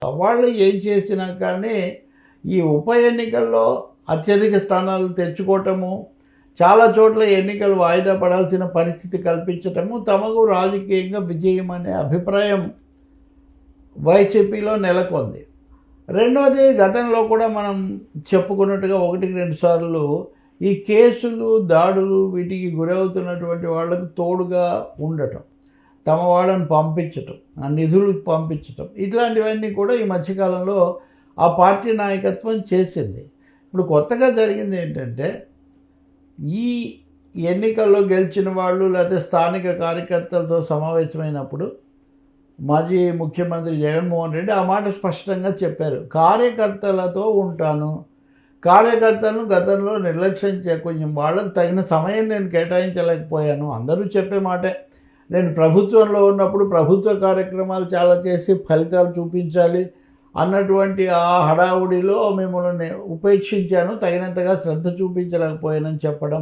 వాళ్ళు ఏం చేసినా కానీ ఈ ఉప ఎన్నికల్లో అత్యధిక స్థానాలు తెచ్చుకోవటము, చాలా చోట్ల ఎన్నికలు వాయిదా పడాల్సిన పరిస్థితి కల్పించటము తమకు రాజకీయంగా విజయం అనే అభిప్రాయం వైసీపీలో నెలకొంది. రెండవది, గతంలో కూడా మనం చెప్పుకున్నట్టుగా 1-2 సార్లు ఈ కేసులు, దాడులు వీటికి గురవుతున్నటువంటి వాళ్ళకు తోడుగా ఉండటం, తమ వాళ్ళని పంపించటం, ఆ నిధులు పంపించటం, ఇట్లాంటివన్నీ కూడా ఈ మధ్యకాలంలో ఆ పార్టీ నాయకత్వం చేసింది. ఇప్పుడు కొత్తగా జరిగింది ఏంటంటే, ఈ ఎన్నికల్లో గెలిచిన వాళ్ళు లేకపోతే స్థానిక కార్యకర్తలతో సమావేశమైనప్పుడు మాజీ ముఖ్యమంత్రి జగన్మోహన్ రెడ్డి ఆ మాట స్పష్టంగా చెప్పారు. కార్యకర్తలతో ఉంటాను, కార్యకర్తలను గతంలో నిర్లక్ష్యం కొంచెం వాళ్ళకు తగిన సమయం నేను కేటాయించలేకపోయాను. అందరూ చెప్పే మాటే, నేను ప్రభుత్వంలో ఉన్నప్పుడు ప్రభుత్వ కార్యక్రమాలు చాలా చేసి ఫలితాలు చూపించాలి అన్నటువంటి ఆ హడావుడిలో మిమ్మల్ని ఉపేక్షించాను, తగినంతగా శ్రద్ధ చూపించలేకపోయానని చెప్పడం